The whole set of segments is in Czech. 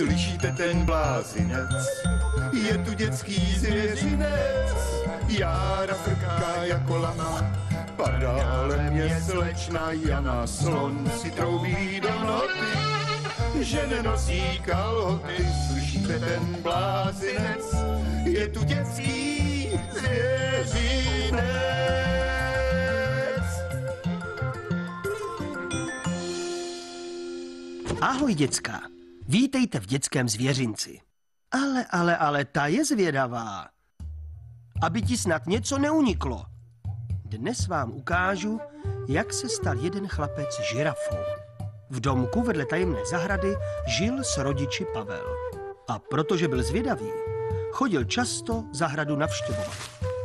Slyšíte ten blázinec? Je tu dětský zvěřinec. Jára frká jako lana, padálem je slečna Jana. Slon si troubí do noty, že nenosí kalhoty. Slyšíte ten blázinec? Je tu dětský zvěřinec. Ahoj, děcka. Vítejte v dětském zvěřinci. Ale, ta je zvědavá. Aby ti snad něco neuniklo. Dnes vám ukážu, jak se stal jeden chlapec žirafou. V domku vedle tajemné zahrady žil s rodiči Pavel. A protože byl zvědavý, chodil často zahradu navštěvovat.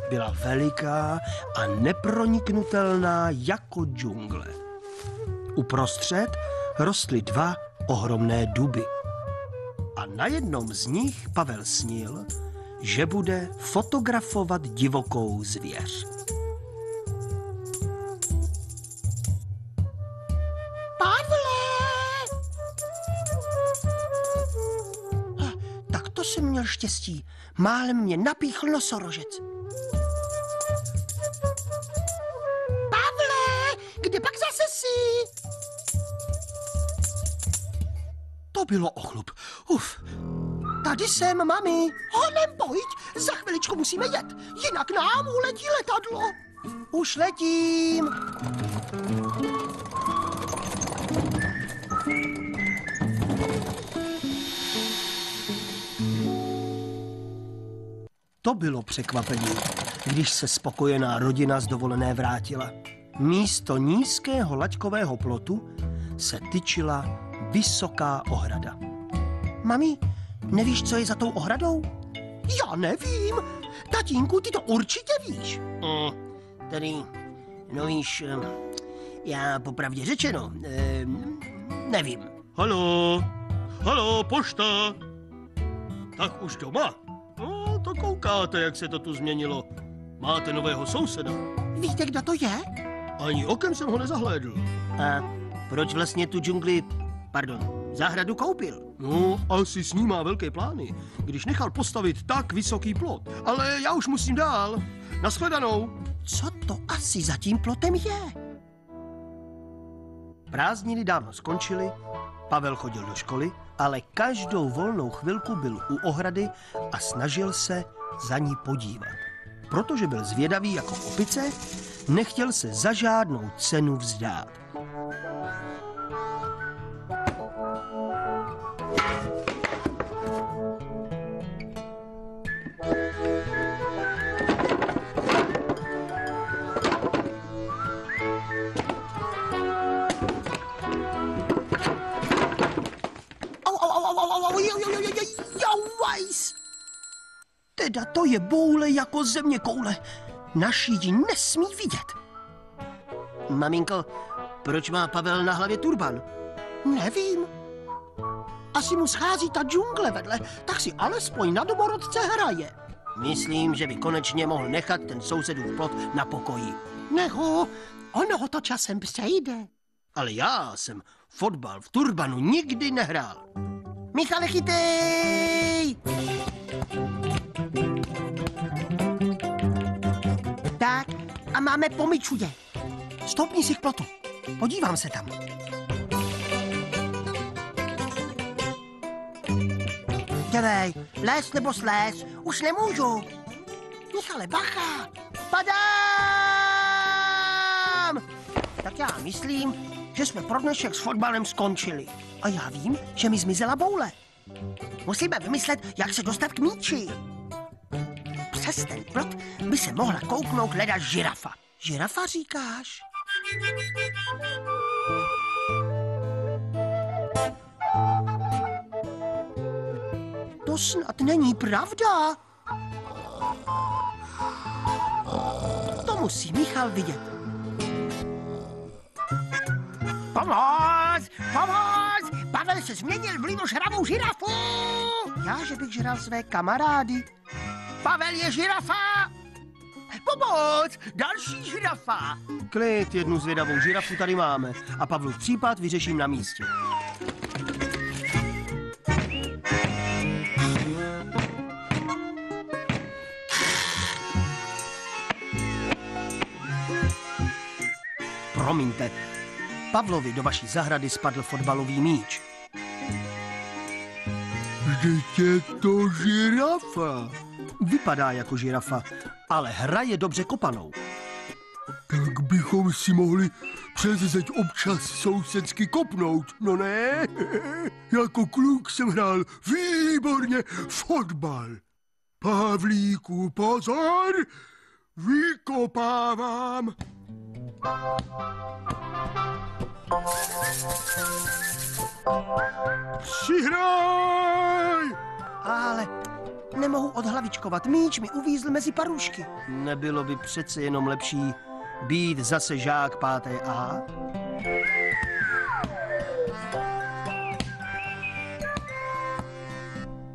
Byla veliká a neproniknutelná jako džungle. Uprostřed rostly dva ohromné duby. A na jednom z nich Pavel snil, že bude fotografovat divokou zvěř. Pavle! Tak to jsem měl štěstí. Málem mě napíchl nosorožec. Pavle! Kde pak zase jsi? To bylo ochlup. Uf. Tady jsem, mami. Honem, pojď. Za chviličku musíme jet. Jinak nám uletí letadlo. Už letím. To bylo překvapení, když se spokojená rodina z dovolené vrátila. Místo nízkého laťkového plotu se tyčila vysoká ohrada. Mami, nevíš, co je za tou ohradou? Já nevím. Tatínku, ty to určitě víš. No víš, já popravdě řečeno, nevím. Halo, pošta. Tak už doma? No, to koukáte, jak se to tu změnilo. Máte nového souseda. Víte, kdo to je? Ani okem jsem ho nezahlédl. A proč vlastně tu zahradu koupil? No, asi s ním má velké plány, když nechal postavit tak vysoký plot. Ale já už musím dál. Nashledanou. Co to asi za tím plotem je? Prázdniny dávno skončily, Pavel chodil do školy, ale každou volnou chvilku byl u ohrady a snažil se za ní podívat. Protože byl zvědavý jako opice, nechtěl se za žádnou cenu vzdát. Teda to je boule jako zeměkoule. Naši ji nesmí vidět. Maminko, proč má Pavel na hlavě turban? Nevím. Asi mu schází ta džungle vedle, tak si alespoň na domorodce hraje. Myslím, že by konečně mohl nechat ten sousedův plot na pokoji. Neho, ono ho to časem přejde. Ale já jsem fotbal v turbanu nikdy nehrál. Michale, chytej! Tak, a máme pomyčuje. Stoupni si k plotu. Podívám se tam. Dělej, les nebo sléz, už nemůžu. Michale, bacha! Padám! Tak já myslím, že jsme pro dnešek s fotbalem skončili. A já vím, že mi zmizela boule. Musíme vymyslet, jak se dostat k míči. Přes ten plot by se mohla kouknout leda žirafa. Žirafa říkáš? To snad není pravda. To musí Michal vidět. Pomoc! Pomoc! Pavel se změnil v livožravou žirafu! Já, že bych žral své kamarády. Pavel je žirafa! Pomoc! Další žirafa! Klid, jednu zvědavou žirafu tady máme. A Pavlův případ vyřeším na místě. Promiňte, Pavlovi do vaší zahrady spadl fotbalový míč. Vždyť je to žirafa. Vypadá jako žirafa, ale hraje dobře kopanou. Tak bychom si mohli přes zeď občas sousedsky kopnout, no ne? Jako kluk jsem hrál výborně fotbal. Pavlíku, pozor! Vykopávám! Přihraj! Ale nemohu odhlavičkovat, míč mi uvízl mezi parušky. Nebylo by přece jenom lepší být zase žák 5. A?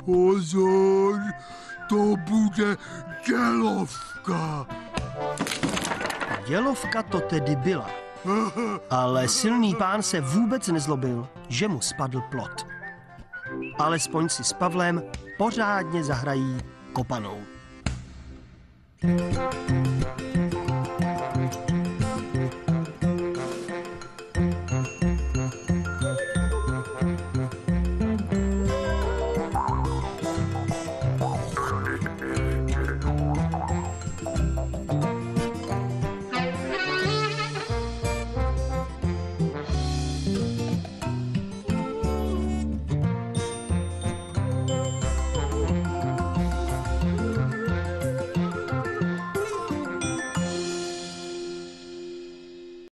Pozor, to bude dělovka. Dělovka to tedy byla. Ale silný pán se vůbec nezlobil, že mu spadl plot. Alespoň si s Pavlem pořádně zahrají kopanou.